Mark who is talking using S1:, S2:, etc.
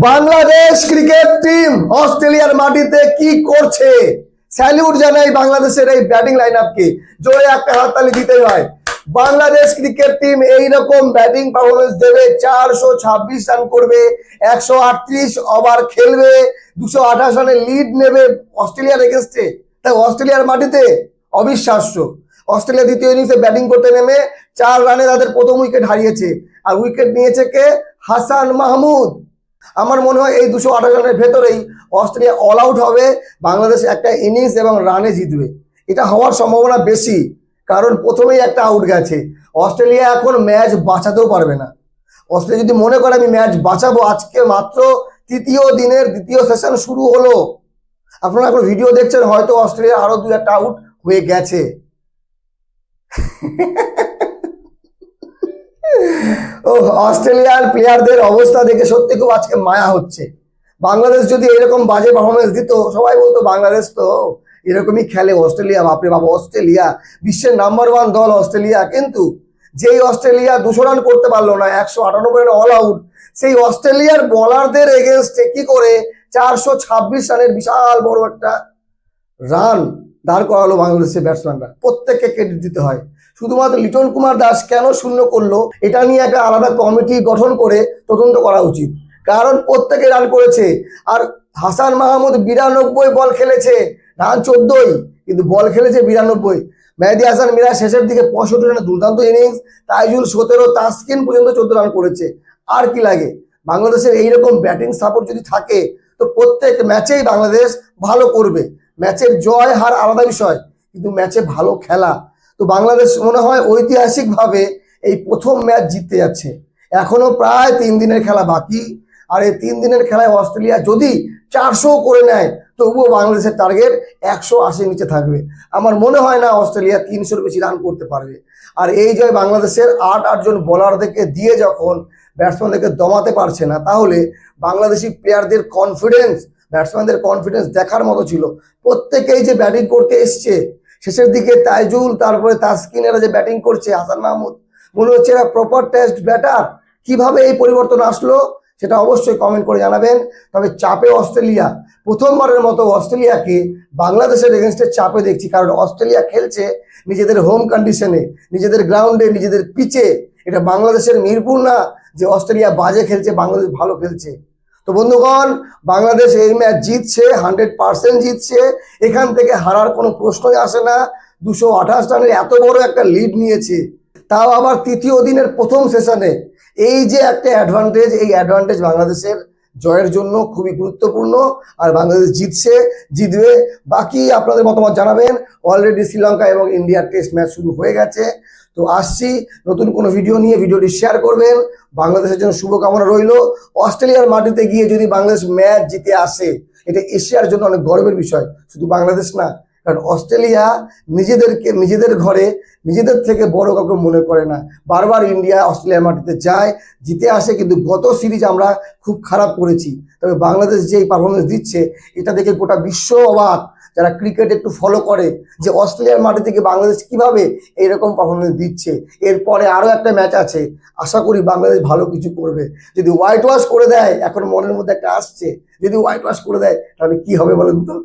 S1: Bangladesh cricket team অস্ট্রেলিয়ার মাটিতে কি করছে? স্যালিউট জানাই বাংলাদেশের এই ব্যাটিং লাইন আপকে, জোরে একটা হাততালি দিতেই হয়। বাংলাদেশ ক্রিকেট টিম এইরকম ব্যাটিং পারফরমেন্স দেবে, 426 রান করবে, 138 ওভার খেলবে, 228 রানের লিড নেবে অস্ট্রেলিয়ার এগেনস্টে। তাই অস্ট্রেলিয়ার মাটিতে অবিশ্বাস্য। অস্ট্রেলিয়া দ্বিতীয় ইনিংসে ব্যাটিং করতে নেমে 4 রানে তাদের প্রথম উইকেট হারিয়েছে, আর উইকেট নিয়েছে কে? হাসান মাহমুদ। আমার মনে হয় এই 228 রানের ভেতরেই অস্ট্রেলিয়া অল আউট হবে, বাংলাদেশ একটা ইনিংস এবং রানে জিতবে। এটা হওয়ার সম্ভাবনা বেশি, কারণ প্রথমেই একটা আউট গেছে। অস্ট্রেলিয়া এখন ম্যাচ বাঁচাতেও পারবে না। অস্ট্রেলিয়া যদি মনে করে আমি ম্যাচ বাঁচাবো, আজকে মাত্র তৃতীয় দিনের দ্বিতীয় সেশন শুরু হলো, আপনারা এখন ভিডিও দেখছেন, হয়তো অস্ট্রেলিয়া আরো 2-1টা আউট হয়ে গেছে। ও, অস্ট্রেলিয়ার প্লেয়ারদের অবস্থা দেখে সত্যি খুব আজকে মায়া হচ্ছে। বাংলাদেশ যদি এরকম বাজে পারফরমেন্স দিত, সবাই বলতো বাংলাদেশ তো এরকমই খেলে, অস্ট্রেলিয়া বাপরে বাবা, অস্ট্রেলিয়া বিশ্বের নাম্বার 1 দল অস্ট্রেলিয়া। কিন্তু যেই অস্ট্রেলিয়া 200 রান করতে পারলো না, 198 রানে অল আউট, সেই অস্ট্রেলিয়ার বলারদের এগেনস্টে কি করে 426 রানের বিশাল বড় একটা রান দাঁড় করালো বাংলাদেশের ব্যাটসম্যানরা। প্রত্যেককে ক্রেডিট দিতে হয়। শুধুমাত্র লিটন কুমার দাস কেন শূন্য করলো, এটা নিয়ে একটা আলাদা কমিটি গঠন করে তদন্ত করা উচিত, কারণ প্রত্যেকে রান করেছে। আর হাসান মাহমুদ 92 বল খেলেছে, রান 14, কিন্তু বল খেলেছে 92। মেহেদী হাসান মিরাজ শেষের দিকে 65 রানে দুর্দান্ত ইনিংস, তাইজুল 17, তাসকিন পর্যন্ত 14 রান করেছে। আর কি লাগে? বাংলাদেশের এইরকম ব্যাটিং সাপোর্ট যদি থাকে, তো প্রত্যেক ম্যাচেই বাংলাদেশ ভালো করবে। ম্যাচের জয় হার আলাদা বিষয়, কিন্তু ম্যাচে ভালো খেলা। তো বাংলাদেশ মনে হয় ঐতিহাসিকভাবে এই প্রথম ম্যাচ জিততে যাচ্ছে। এখনো প্রায় 3 দিনের খেলা বাকি, আর এই 3 দিনের খেলায় অস্ট্রেলিয়া যদি 400 করে নেয়, তবুও বাংলাদেশের টার্গেট 180 নিচে থাকবে। আমার মনে হয় না অস্ট্রেলিয়া 300-র বেশি রান করতে পারবে। আর এই জয় বাংলাদেশের 8 জন বোলারদেরকে দিয়ে যখন ব্যাটসম্যানদেরকে দমাতে পারছে না, তাহলে বাংলাদেশি প্লেয়ারদের কনফিডেন্স, ব্যাটসম্যানদের কনফিডেন্স দেখার মতো ছিল। প্রত্যেকেই যে ব্যাটিং করতে এসছে, শেষের দিকে তাইজুল, তারপরে তাসকিন, এরা যে ব্যাটিং করছে, হাসান মাহমুদ, মনে হচ্ছে এরা প্রপার টেস্ট ব্যাটার। কিভাবে এই পরিবর্তন আসলো সেটা অবশ্যই কমেন্ট করে জানাবেন। তবে চাপে অস্ট্রেলিয়া, প্রথমবারের মতো অস্ট্রেলিয়াকে বাংলাদেশের এগেনস্টে চাপে দেখছি, কারণ অস্ট্রেলিয়া খেলছে নিজেদের হোম কন্ডিশনে, নিজেদের গ্রাউন্ডে, নিজেদের পিচে। এটা বাংলাদেশের মিরপুর না যে অস্ট্রেলিয়া বাজে খেলছে, বাংলাদেশ ভালো খেলছে। তো বন্ধুগণ, বাংলাদেশ এই ম্যাচ জিতছে, 100% জিতছে। এখান থেকে হারার কোনো প্রশ্নই আসে না। 228 রানের এত বড় একটা লিড নিয়েছে, তাও আবার তৃতীয় দিনের প্রথম সেশনে। এই যে একটা অ্যাডভান্টেজ, এই অ্যাডভান্টেজ বাংলাদেশের জয়ের জন্য খুবই গুরুত্বপূর্ণ। আর বাংলাদেশ জিতছে, জিতবে। বাকি আপনাদের মতামত জানাবেন। অলরেডি শ্রীলঙ্কা এবং ইন্ডিয়ার টেস্ট ম্যাচ শুরু হয়ে গেছে। তো আসছি নতুন কোনো ভিডিও নিয়ে, ভিডিওটি শেয়ার করবেন। বাংলাদেশের জন্য শুভকামনা রইল। অস্ট্রেলিয়ার মাটিতে গিয়ে যদি বাংলাদেশ ম্যাচ জিতে আসে, এটা এশিয়ার জন্য অনেক গর্বের বিষয়, শুধু বাংলাদেশ না। কারণ অস্ট্রেলিয়া নিজেদেরকে নিজেদের ঘরে নিজেদের থেকে বড় কাউকে মনে করে না। বারবার ইন্ডিয়া অস্ট্রেলিয়ার মাটিতে যায়, জিতে আসে, কিন্তু গত সিরিজ আমরা খুব খারাপ করেছি। তবে বাংলাদেশ যে পারফরমেন্স দিচ্ছে, এটা দেখে গোটা বিশ্ব অবাক, যারা ক্রিকেট একটু ফলো করে, যে অস্ট্রেলিয়ার মাটি থেকে বাংলাদেশ কিভাবে এইরকম পারফরমেন্স দিচ্ছে। এরপরে আরও একটা ম্যাচ আছে, আশা করি বাংলাদেশ ভালো কিছু করবে। যদি হোয়াইট ওয়াশ করে দেয়, এখন মনের মধ্যে একটা আসছে, যদি হোয়াইট ওয়াশ করে দেয় তাহলে কি হবে বলেন তো?